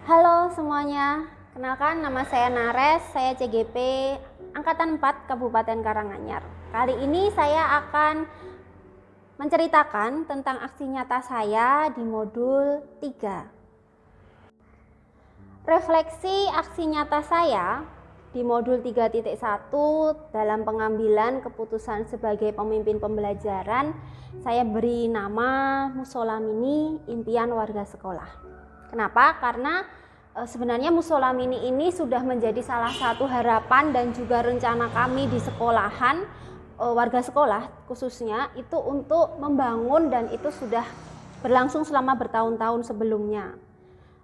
Halo semuanya, kenalkan nama saya Nares, saya CGP Angkatan 4 Kabupaten Karanganyar. Kali ini saya akan menceritakan tentang aksi nyata saya di modul 3. Refleksi aksi nyata saya di modul 3.1 dalam pengambilan keputusan sebagai pemimpin pembelajaran, saya beri nama Musola Mini Impian Warga Sekolah. Kenapa? Karena sebenarnya Musola Mini ini sudah menjadi salah satu harapan dan juga rencana kami di sekolahan, warga sekolah khususnya, itu untuk membangun, dan itu sudah berlangsung selama bertahun-tahun sebelumnya.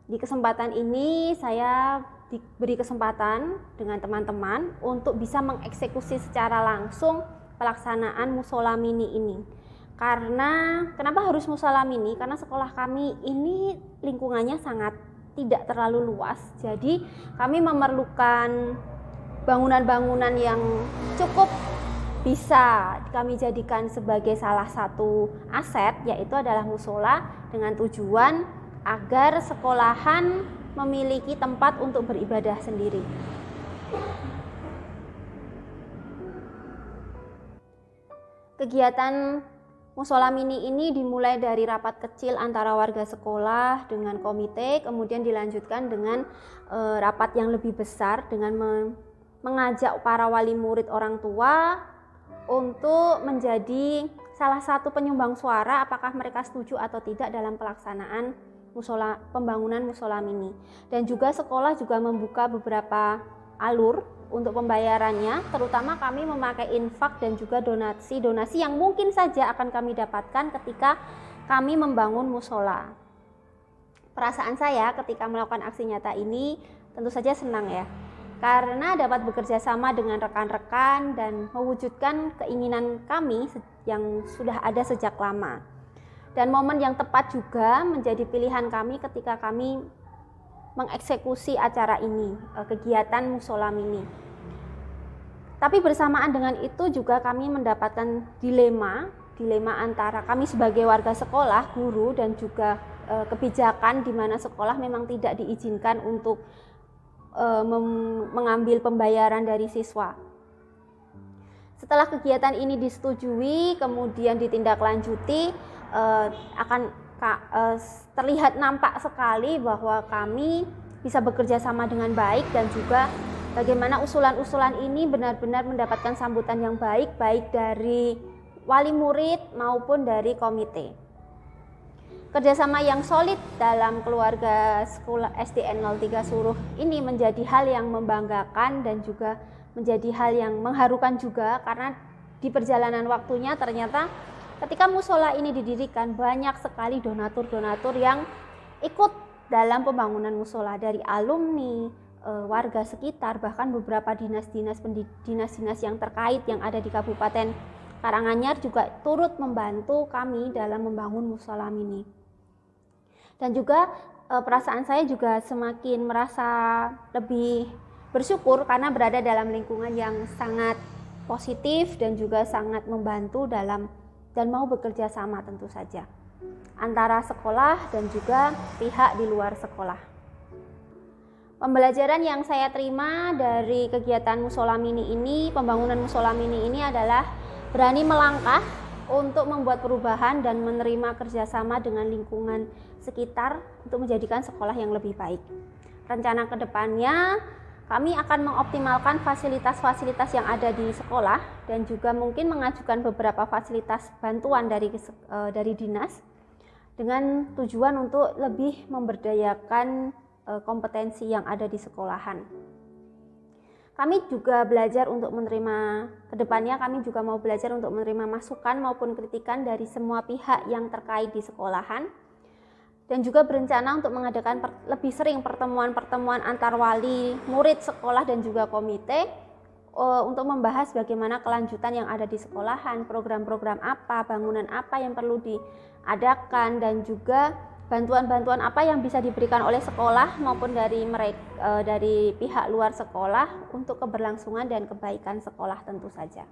Di kesempatan ini saya diberi kesempatan dengan teman-teman untuk bisa mengeksekusi secara langsung pelaksanaan Musola Mini ini. Karena kenapa harus Musola Mini? Karena sekolah kami ini lingkungannya sangat tidak terlalu luas. Jadi kami memerlukan bangunan-bangunan yang cukup bisa kami jadikan sebagai salah satu aset, yaitu adalah musola, dengan tujuan agar sekolahan memiliki tempat untuk beribadah sendiri. Kegiatan Musola Mini ini dimulai dari rapat kecil antara warga sekolah dengan komite, kemudian dilanjutkan dengan rapat yang lebih besar dengan mengajak para wali murid orang tua untuk menjadi salah satu penyumbang suara apakah mereka setuju atau tidak dalam pelaksanaan pembangunan Musola Mini. Dan juga sekolah juga membuka beberapa alur untuk pembayarannya, terutama kami memakai infak dan juga donasi yang mungkin saja akan kami dapatkan ketika kami membangun musola. Perasaan saya ketika melakukan aksi nyata ini tentu saja senang ya, karena dapat bekerja sama dengan rekan-rekan dan mewujudkan keinginan kami yang sudah ada sejak lama. Dan momen yang tepat juga menjadi pilihan kami ketika kami mengeksekusi acara ini, kegiatan Musola Mini. Tapi bersamaan dengan itu juga kami mendapatkan dilema antara kami sebagai warga sekolah, guru, dan juga kebijakan di mana sekolah memang tidak diizinkan untuk mengambil pembayaran dari siswa. Setelah kegiatan ini disetujui, kemudian ditindaklanjuti, akan terlihat nampak sekali bahwa kami bisa bekerja sama dengan baik, dan juga bagaimana usulan-usulan ini benar-benar mendapatkan sambutan yang baik dari wali murid maupun dari komite. Kerjasama yang solid dalam keluarga sekolah SDN 03 Suruh ini menjadi hal yang membanggakan dan juga menjadi hal yang mengharukan juga, karena di perjalanan waktunya ternyata ketika musola ini didirikan banyak sekali donatur-donatur yang ikut dalam pembangunan musola, dari alumni, warga sekitar, bahkan beberapa dinas-dinas yang terkait yang ada di Kabupaten Karanganyar juga turut membantu kami dalam membangun Musola Mini. Dan juga perasaan saya juga semakin merasa lebih bersyukur karena berada dalam lingkungan yang sangat positif dan juga sangat membantu dalam dan mau bekerja sama tentu saja antara sekolah dan juga pihak di luar sekolah. Pembelajaran yang saya terima dari kegiatan Musola Mini ini, pembangunan Musola Mini ini adalah berani melangkah untuk membuat perubahan dan menerima kerjasama dengan lingkungan sekitar untuk menjadikan sekolah yang lebih baik. Rencana kedepannya kami akan mengoptimalkan fasilitas-fasilitas yang ada di sekolah dan juga mungkin mengajukan beberapa fasilitas bantuan dari dinas dengan tujuan untuk lebih memberdayakan kompetensi yang ada di sekolahan. Kami juga belajar untuk menerima, kedepannya kami juga mau belajar untuk menerima masukan maupun kritikan dari semua pihak yang terkait di sekolahan, dan juga berencana untuk mengadakan lebih sering pertemuan-pertemuan antar wali, murid sekolah dan juga komite untuk membahas bagaimana kelanjutan yang ada di sekolahan, program-program apa, bangunan apa yang perlu diadakan, dan juga bantuan-bantuan apa yang bisa diberikan oleh sekolah maupun dari pihak luar sekolah untuk keberlangsungan dan kebaikan sekolah tentu saja.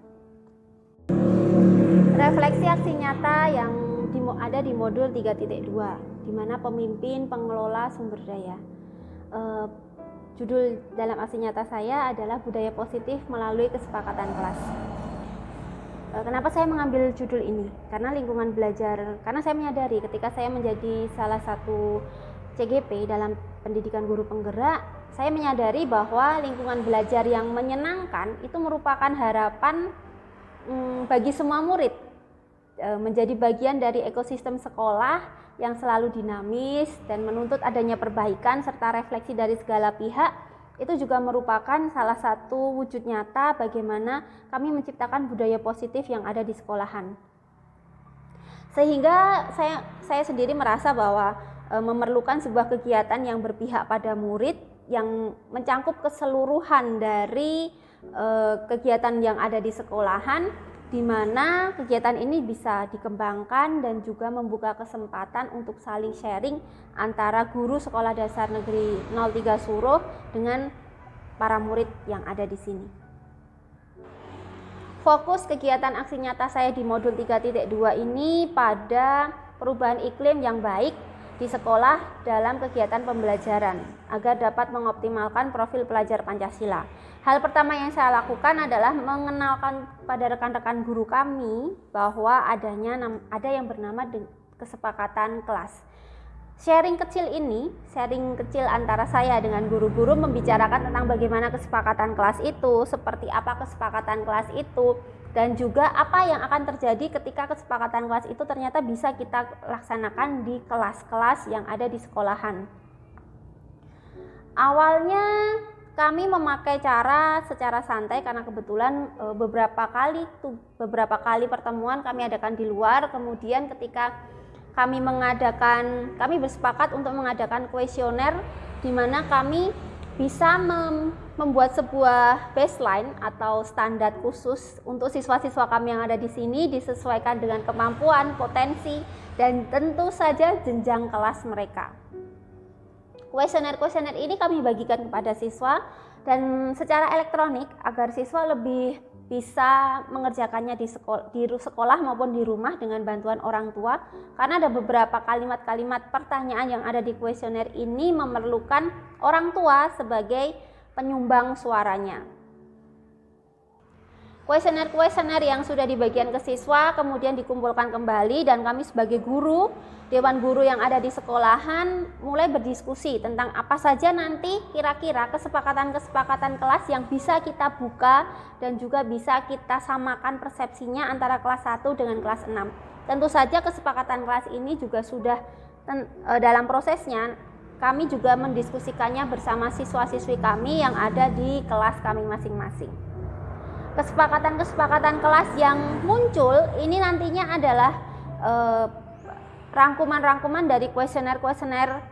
Refleksi aksi nyata yang ada di modul 3.2, di mana pemimpin pengelola sumber daya. Judul dalam aksi nyata saya adalah budaya positif melalui kesepakatan kelas. Kenapa saya mengambil judul ini? Karena lingkungan belajar, karena saya menyadari ketika saya menjadi salah satu CGP dalam pendidikan guru penggerak, saya menyadari bahwa lingkungan belajar yang menyenangkan itu merupakan harapan bagi semua murid, menjadi bagian dari ekosistem sekolah yang selalu dinamis dan menuntut adanya perbaikan serta refleksi dari segala pihak. Itu juga merupakan salah satu wujud nyata bagaimana kami menciptakan budaya positif yang ada di sekolahan. Sehingga saya sendiri merasa bahwa memerlukan sebuah kegiatan yang berpihak pada murid, yang mencangkup keseluruhan dari kegiatan yang ada di sekolahan, di mana kegiatan ini bisa dikembangkan dan juga membuka kesempatan untuk saling sharing antara guru Sekolah Dasar Negeri 03 Suruh dengan para murid yang ada di sini. Fokus kegiatan aksi nyata saya di modul 3.2 ini pada perubahan iklim yang baik di sekolah dalam kegiatan pembelajaran agar dapat mengoptimalkan profil pelajar Pancasila. Hal pertama yang saya lakukan adalah mengenalkan pada rekan-rekan guru kami bahwa ada yang bernama kesepakatan kelas. Sharing kecil antara saya dengan guru-guru membicarakan tentang bagaimana kesepakatan kelas itu, seperti apa kesepakatan kelas itu, dan juga apa yang akan terjadi ketika kesepakatan kelas itu ternyata bisa kita laksanakan di kelas-kelas yang ada di sekolahan. Awalnya kami memakai cara secara santai karena kebetulan beberapa kali pertemuan kami adakan di luar. Kemudian ketika kami bersepakat untuk mengadakan kuesioner di mana kami bisa membuat sebuah baseline atau standar khusus untuk siswa-siswa kami yang ada di sini, disesuaikan dengan kemampuan, potensi, dan tentu saja jenjang kelas mereka. Kuesioner ini kami bagikan kepada siswa dan secara elektronik agar siswa lebih bisa mengerjakannya di sekolah maupun di rumah dengan bantuan orang tua, karena ada beberapa kalimat-kalimat pertanyaan yang ada di kuesioner ini memerlukan orang tua sebagai penyumbang suaranya. Kuesioner yang sudah dibagikan ke siswa kemudian dikumpulkan kembali dan kami sebagai guru, dewan guru yang ada di sekolahan mulai berdiskusi tentang apa saja nanti kira-kira kesepakatan kelas yang bisa kita buka dan juga bisa kita samakan persepsinya antara kelas 1 dengan kelas 6. Tentu saja kesepakatan kelas ini juga sudah dalam prosesnya kami juga mendiskusikannya bersama siswa-siswi kami yang ada di kelas kami masing-masing. Kesepakatan kelas yang muncul ini nantinya adalah rangkuman dari kuesioner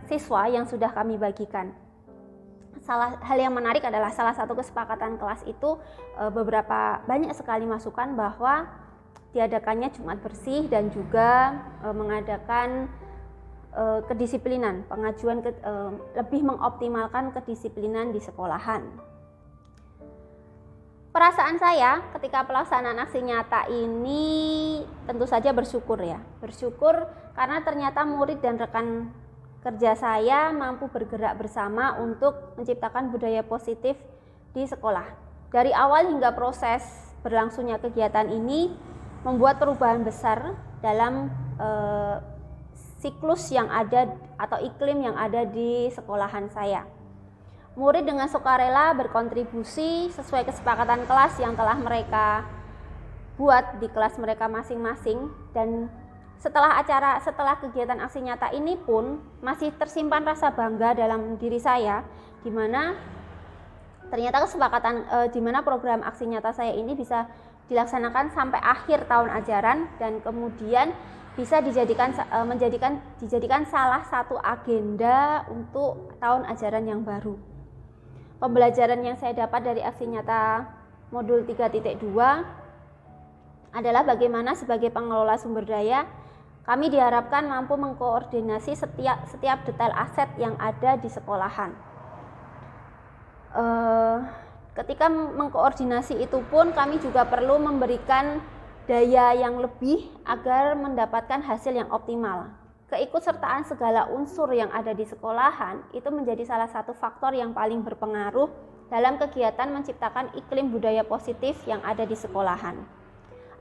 siswa yang sudah kami bagikan. Hal yang menarik adalah salah satu kesepakatan kelas itu banyak sekali masukan bahwa diadakannya Jumat bersih dan juga mengadakan kedisiplinan, lebih mengoptimalkan kedisiplinan di sekolahan. Perasaan saya ketika pelaksanaan aksi nyata ini tentu saja bersyukur karena ternyata murid dan rekan kerja saya mampu bergerak bersama untuk menciptakan budaya positif di sekolah. Dari awal hingga proses berlangsungnya kegiatan ini membuat perubahan besar dalam siklus yang ada atau iklim yang ada di sekolahan saya. Murid dengan sukarela berkontribusi sesuai kesepakatan kelas yang telah mereka buat di kelas mereka masing-masing, dan setelah kegiatan aksi nyata ini pun masih tersimpan rasa bangga dalam diri saya, di mana ternyata di mana program aksi nyata saya ini bisa dilaksanakan sampai akhir tahun ajaran dan kemudian bisa dijadikan salah satu agenda untuk tahun ajaran yang baru. Pembelajaran yang saya dapat dari aksi nyata modul 3.2 adalah bagaimana sebagai pengelola sumber daya kami diharapkan mampu mengkoordinasi setiap detail aset yang ada di sekolahan. Ketika mengkoordinasi itu pun kami juga perlu memberikan daya yang lebih agar mendapatkan hasil yang optimal. keikutsertaan segala unsur yang ada di sekolahan itu menjadi salah satu faktor yang paling berpengaruh dalam kegiatan menciptakan iklim budaya positif yang ada di sekolahan.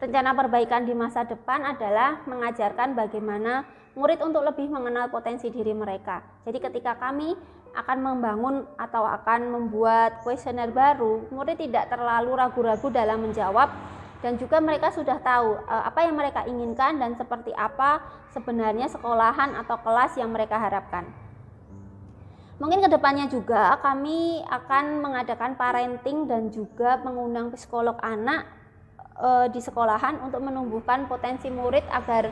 Rencana perbaikan di masa depan adalah mengajarkan bagaimana murid untuk lebih mengenal potensi diri mereka. Jadi ketika kami akan membangun atau akan membuat kuesioner baru, murid tidak terlalu ragu-ragu dalam menjawab, dan juga mereka sudah tahu apa yang mereka inginkan dan seperti apa sebenarnya sekolahan atau kelas yang mereka harapkan. Mungkin kedepannya juga kami akan mengadakan parenting dan juga mengundang psikolog anak di sekolahan untuk menumbuhkan potensi murid agar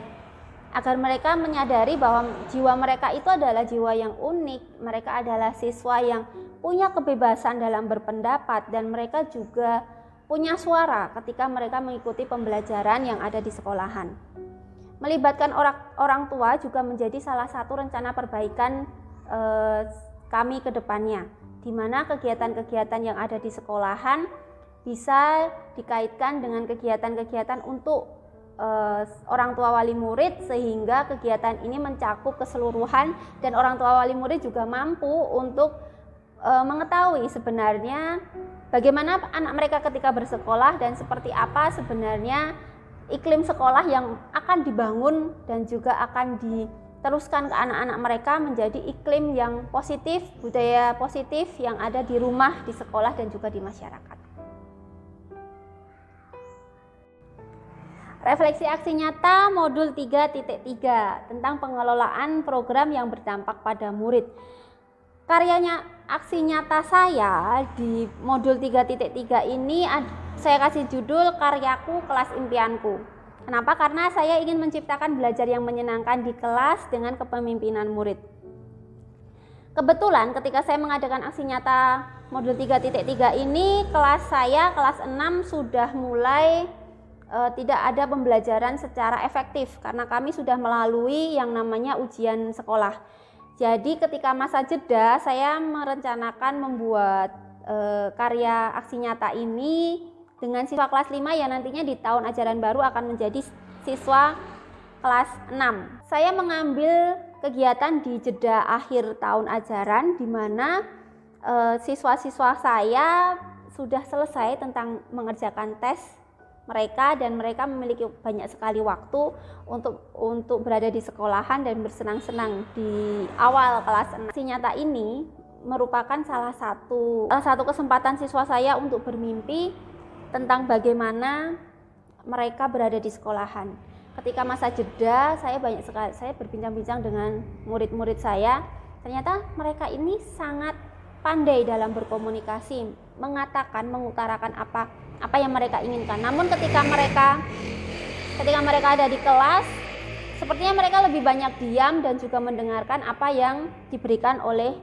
mereka menyadari bahwa jiwa mereka itu adalah jiwa yang unik, mereka adalah siswa yang punya kebebasan dalam berpendapat, dan mereka juga punya suara ketika mereka mengikuti pembelajaran yang ada di sekolahan. Melibatkan orang tua juga menjadi salah satu rencana perbaikan kami ke depannya, di mana kegiatan-kegiatan yang ada di sekolahan bisa dikaitkan dengan kegiatan-kegiatan untuk orang tua wali murid, sehingga kegiatan ini mencakup keseluruhan dan orang tua wali murid juga mampu untuk mengetahui sebenarnya bagaimana anak mereka ketika bersekolah dan seperti apa sebenarnya iklim sekolah yang akan dibangun dan juga akan diteruskan ke anak-anak mereka menjadi iklim yang positif, budaya positif yang ada di rumah, di sekolah, dan juga di masyarakat. Refleksi aksi nyata modul 3.3 tentang pengelolaan program yang berdampak pada murid. Karyanya aksi nyata saya di modul 3.3 ini saya kasih judul Karyaku Kelas Impianku. Kenapa? Karena saya ingin menciptakan belajar yang menyenangkan di kelas dengan kepemimpinan murid. Kebetulan ketika saya mengadakan aksi nyata modul 3.3 ini, kelas saya, kelas 6 sudah mulai tidak ada pembelajaran secara efektif karena kami sudah melalui yang namanya ujian sekolah. Jadi ketika masa jeda saya merencanakan membuat karya aksi nyata ini dengan siswa kelas 5 yang nantinya di tahun ajaran baru akan menjadi siswa kelas 6. Saya mengambil kegiatan di jeda akhir tahun ajaran di mana siswa-siswa saya sudah selesai tentang mengerjakan tes mereka, dan mereka memiliki banyak sekali waktu untuk berada di sekolahan dan bersenang-senang di awal kelas 6. Aksi nyata ini merupakan salah satu kesempatan siswa saya untuk bermimpi tentang bagaimana mereka berada di sekolahan. Ketika masa jeda, saya berbincang-bincang dengan murid-murid saya. Ternyata mereka ini sangat pandai dalam berkomunikasi, mengutarakan apa yang mereka inginkan. Namun ketika mereka ada di kelas, sepertinya mereka lebih banyak diam dan juga mendengarkan apa yang diberikan oleh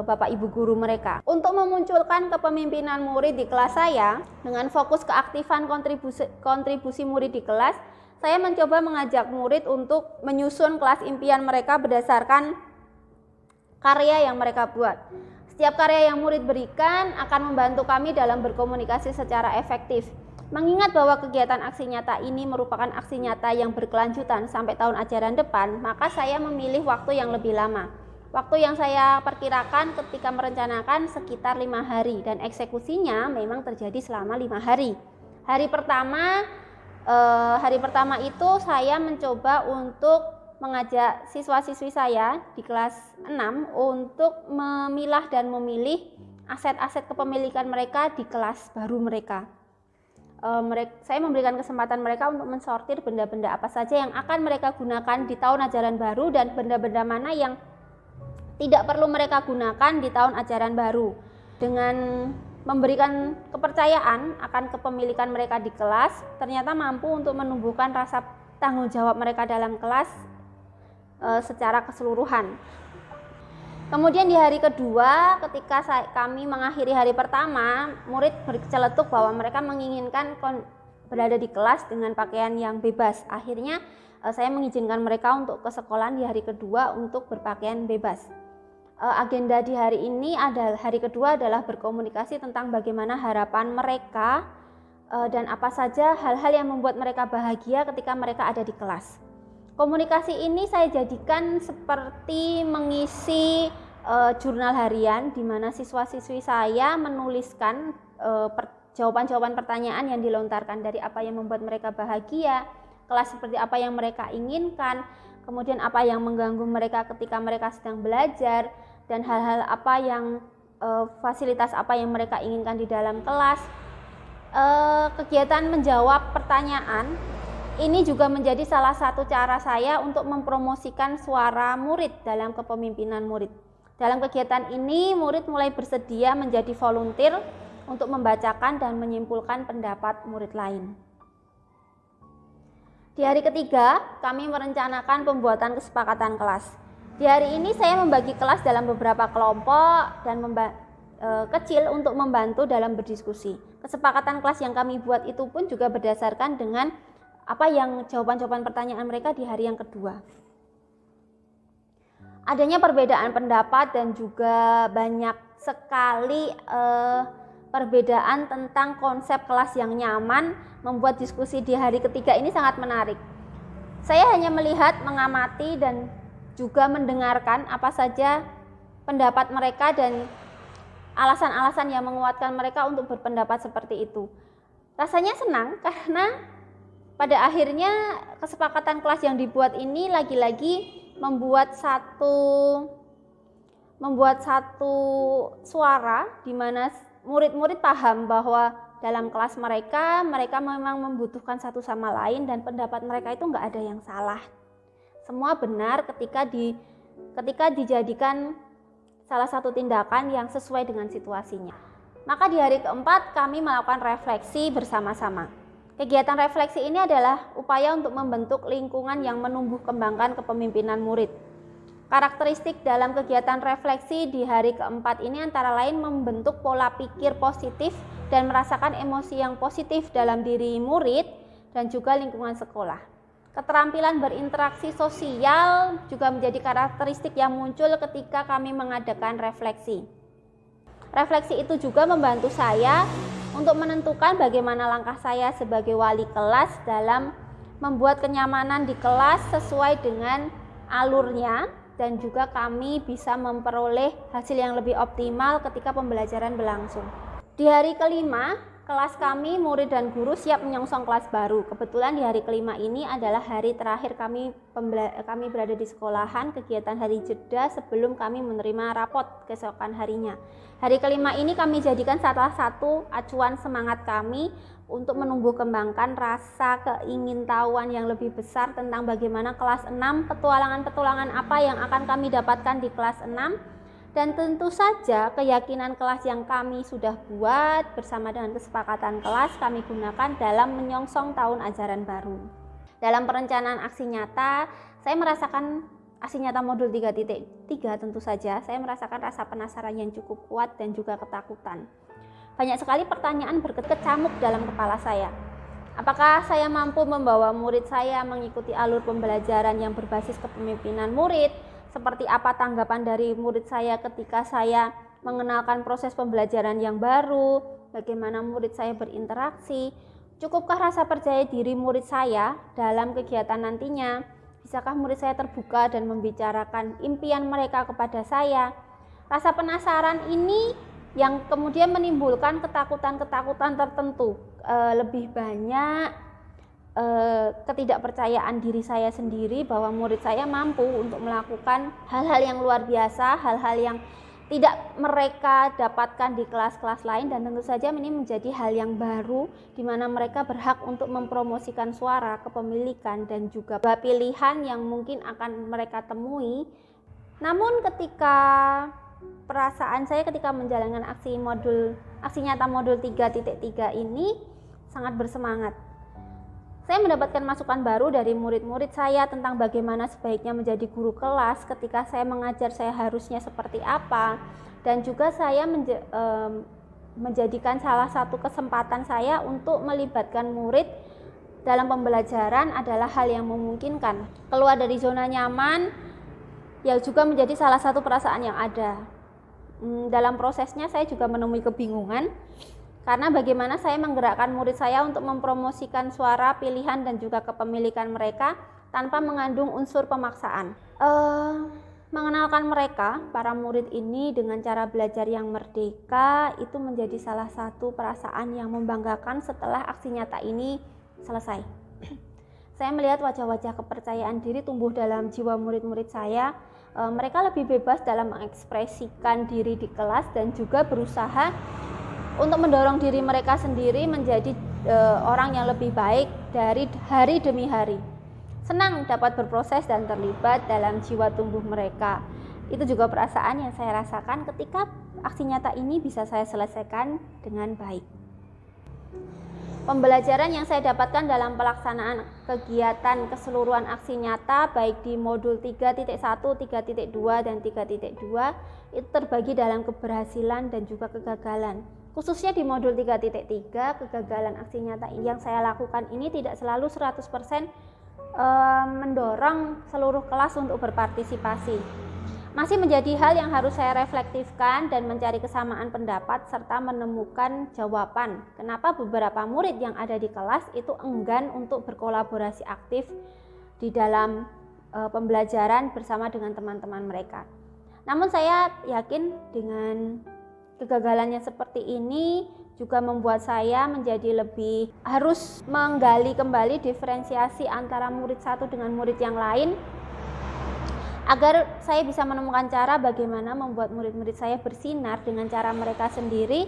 Bapak Ibu guru mereka. Untuk memunculkan kepemimpinan murid di kelas saya dengan fokus keaktifan kontribusi murid di kelas, saya mencoba mengajak murid untuk menyusun kelas impian mereka berdasarkan karya yang mereka buat. Setiap karya yang murid berikan akan membantu kami dalam berkomunikasi secara efektif. Mengingat bahwa kegiatan aksi nyata ini merupakan aksi nyata yang berkelanjutan sampai tahun ajaran depan, maka saya memilih waktu yang lebih lama. Waktu yang saya perkirakan ketika merencanakan sekitar 5 hari, dan eksekusinya memang terjadi selama 5 hari. Hari pertama itu saya mencoba untuk mengajak siswa-siswi saya di kelas 6 untuk memilah dan memilih aset-aset kepemilikan mereka di kelas baru mereka. Saya memberikan kesempatan mereka untuk mensortir benda-benda apa saja yang akan mereka gunakan di tahun ajaran baru dan benda-benda mana yang tidak perlu mereka gunakan di tahun ajaran baru. Dengan memberikan kepercayaan akan kepemilikan mereka di kelas, ternyata mampu untuk menumbuhkan rasa tanggung jawab mereka dalam kelas secara keseluruhan. Kemudian di hari kedua, ketika kami mengakhiri hari pertama, murid berceletuk bahwa mereka menginginkan berada di kelas dengan pakaian yang bebas. Akhirnya saya mengizinkan mereka untuk ke sekolahan di hari kedua untuk berpakaian bebas. Agenda di hari kedua adalah berkomunikasi tentang bagaimana harapan mereka dan apa saja hal-hal yang membuat mereka bahagia ketika mereka ada di kelas. Komunikasi ini saya jadikan seperti mengisi jurnal harian, di mana siswa-siswi saya menuliskan jawaban-jawaban pertanyaan yang dilontarkan, dari apa yang membuat mereka bahagia, kelas seperti apa yang mereka inginkan, kemudian apa yang mengganggu mereka ketika mereka sedang belajar, dan hal-hal apa yang fasilitas apa yang mereka inginkan di dalam kelas. Kegiatan menjawab pertanyaan ini juga menjadi salah satu cara saya untuk mempromosikan suara murid dalam kepemimpinan murid. Dalam kegiatan ini, murid mulai bersedia menjadi volunteer untuk membacakan dan menyimpulkan pendapat murid lain. Di hari ketiga, kami merencanakan pembuatan kesepakatan kelas. Di hari ini saya membagi kelas dalam beberapa kelompok dan kecil untuk membantu dalam berdiskusi. Kesepakatan kelas yang kami buat itu pun juga berdasarkan dengan apa yang jawaban-jawaban pertanyaan mereka di hari yang kedua. Adanya perbedaan pendapat dan juga banyak sekali perbedaan tentang konsep kelas yang nyaman membuat diskusi di hari ketiga ini sangat menarik. Saya hanya melihat, mengamati, dan juga mendengarkan apa saja pendapat mereka dan alasan-alasan yang menguatkan mereka untuk berpendapat seperti itu. Rasanya senang karena pada akhirnya kesepakatan kelas yang dibuat ini lagi-lagi membuat satu suara di mana murid-murid paham bahwa dalam kelas mereka memang membutuhkan satu sama lain dan pendapat mereka itu nggak ada yang salah. Semua benar ketika dijadikan salah satu tindakan yang sesuai dengan situasinya. Maka di hari keempat kami melakukan refleksi bersama-sama. Kegiatan refleksi ini adalah upaya untuk membentuk lingkungan yang menumbuh kembangkan kepemimpinan murid. Karakteristik dalam kegiatan refleksi di hari keempat ini antara lain membentuk pola pikir positif dan merasakan emosi yang positif dalam diri murid dan juga lingkungan sekolah. Keterampilan berinteraksi sosial juga menjadi karakteristik yang muncul ketika kami mengadakan refleksi. Refleksi itu juga membantu saya untuk menentukan bagaimana langkah saya sebagai wali kelas dalam membuat kenyamanan di kelas sesuai dengan alurnya, dan juga kami bisa memperoleh hasil yang lebih optimal ketika pembelajaran berlangsung. Di hari kelima, kelas kami, murid dan guru siap menyongsong kelas baru. Kebetulan di hari kelima ini adalah hari terakhir kami berada di sekolahan, kegiatan hari jeda sebelum kami menerima rapot keesokan harinya. Hari kelima ini kami jadikan salah satu acuan semangat kami untuk menumbuh kembangkan rasa keingintahuan yang lebih besar tentang bagaimana kelas 6, petualangan-petualangan apa yang akan kami dapatkan di kelas 6, dan tentu saja keyakinan kelas yang kami sudah buat bersama dengan kesepakatan kelas kami gunakan dalam menyongsong tahun ajaran baru. Dalam perencanaan aksi nyata, saya merasakan aksi nyata modul 3.3 tentu saja, saya merasakan rasa penasaran yang cukup kuat dan juga ketakutan. Banyak sekali pertanyaan berkecamuk dalam kepala saya. Apakah saya mampu membawa murid saya mengikuti alur pembelajaran yang berbasis kepemimpinan murid? Seperti apa tanggapan dari murid saya ketika saya mengenalkan proses pembelajaran yang baru? Bagaimana murid saya berinteraksi? Cukupkah rasa percaya diri murid saya dalam kegiatan nantinya? Bisakah murid saya terbuka dan membicarakan impian mereka kepada saya? Rasa penasaran ini yang kemudian menimbulkan ketakutan-ketakutan tertentu, lebih banyak ketidakpercayaan diri saya sendiri bahwa murid saya mampu untuk melakukan hal-hal yang luar biasa, hal-hal yang tidak mereka dapatkan di kelas-kelas lain, dan tentu saja ini menjadi hal yang baru di mana mereka berhak untuk mempromosikan suara, kepemilikan, dan juga pilihan yang mungkin akan mereka temui. Namun ketika perasaan saya ketika menjalankan aksi nyata modul 3.3 ini sangat bersemangat. Saya mendapatkan masukan baru dari murid-murid saya tentang bagaimana sebaiknya menjadi guru kelas, ketika saya mengajar saya harusnya seperti apa, dan juga saya menjadikan salah satu kesempatan saya untuk melibatkan murid dalam pembelajaran adalah hal yang memungkinkan. Keluar dari zona nyaman ya juga menjadi salah satu perasaan yang ada. Dalam prosesnya saya juga menemui kebingungan karena bagaimana saya menggerakkan murid saya untuk mempromosikan suara, pilihan, dan juga kepemilikan mereka tanpa mengandung unsur pemaksaan. Mengenalkan mereka, para murid ini dengan cara belajar yang merdeka itu menjadi salah satu perasaan yang membanggakan setelah aksi nyata ini selesai. Saya melihat wajah-wajah kepercayaan diri tumbuh dalam jiwa murid-murid saya. Mereka lebih bebas dalam mengekspresikan diri di kelas dan juga berusaha untuk mendorong diri mereka sendiri menjadi orang yang lebih baik dari hari demi hari. Senang dapat berproses dan terlibat dalam jiwa tumbuh mereka. Itu juga perasaan yang saya rasakan ketika aksi nyata ini bisa saya selesaikan dengan baik. Pembelajaran yang saya dapatkan dalam pelaksanaan kegiatan keseluruhan aksi nyata baik di modul 3.1, 3.2, dan 3.2 itu terbagi dalam keberhasilan dan juga kegagalan. Khususnya di modul 3.3, kegagalan aksi nyata yang saya lakukan ini tidak selalu 100% mendorong seluruh kelas untuk berpartisipasi. Masih menjadi hal yang harus saya reflektifkan dan mencari kesamaan pendapat serta menemukan jawaban kenapa beberapa murid yang ada di kelas itu enggan untuk berkolaborasi aktif di dalam pembelajaran bersama dengan teman-teman mereka. Namun saya yakin dengan kegagalannya seperti ini juga membuat saya menjadi lebih harus menggali kembali diferensiasi antara murid satu dengan murid yang lain agar saya bisa menemukan cara bagaimana membuat murid-murid saya bersinar dengan cara mereka sendiri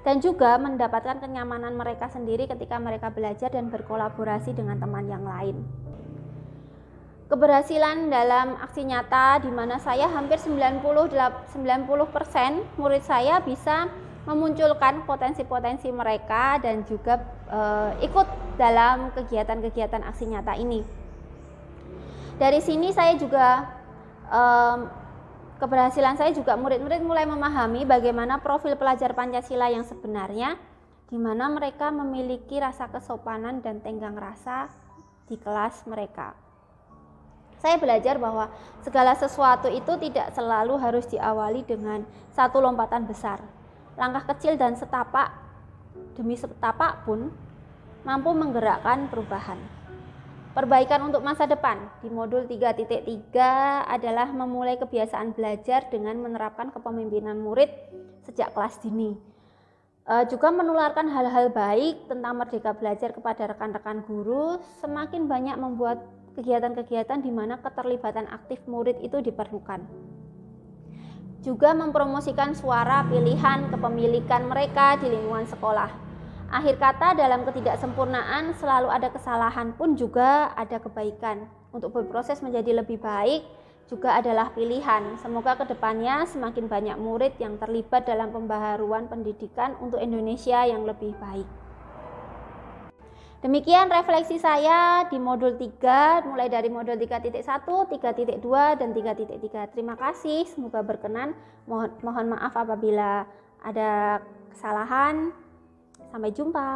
dan juga mendapatkan kenyamanan mereka sendiri ketika mereka belajar dan berkolaborasi dengan teman yang lain. Keberhasilan dalam aksi nyata di mana saya hampir 90% murid saya bisa memunculkan potensi-potensi mereka dan juga ikut dalam kegiatan-kegiatan aksi nyata ini. Dari sini saya juga keberhasilan saya juga murid-murid mulai memahami bagaimana profil pelajar Pancasila yang sebenarnya, di mana mereka memiliki rasa kesopanan dan tenggang rasa di kelas mereka. Saya belajar bahwa segala sesuatu itu tidak selalu harus diawali dengan satu lompatan besar. Langkah kecil dan setapak demi setapak pun mampu menggerakkan perubahan. Perbaikan untuk masa depan di modul 3.3 adalah memulai kebiasaan belajar dengan menerapkan kepemimpinan murid sejak kelas dini. Juga menularkan hal-hal baik tentang merdeka belajar kepada rekan-rekan guru, semakin banyak membuat kegiatan-kegiatan di mana keterlibatan aktif murid itu diperlukan. Juga mempromosikan suara pilihan kepemilikan mereka di lingkungan sekolah. Akhir kata, dalam ketidaksempurnaan selalu ada kesalahan pun juga ada kebaikan. Untuk berproses menjadi lebih baik juga adalah pilihan. Semoga kedepannya semakin banyak murid yang terlibat dalam pembaharuan pendidikan untuk Indonesia yang lebih baik. Demikian refleksi saya di modul 3, mulai dari modul 3.1, 3.2, dan 3.3. Terima kasih, semoga berkenan. Mohon maaf apabila ada kesalahan. Sampai jumpa.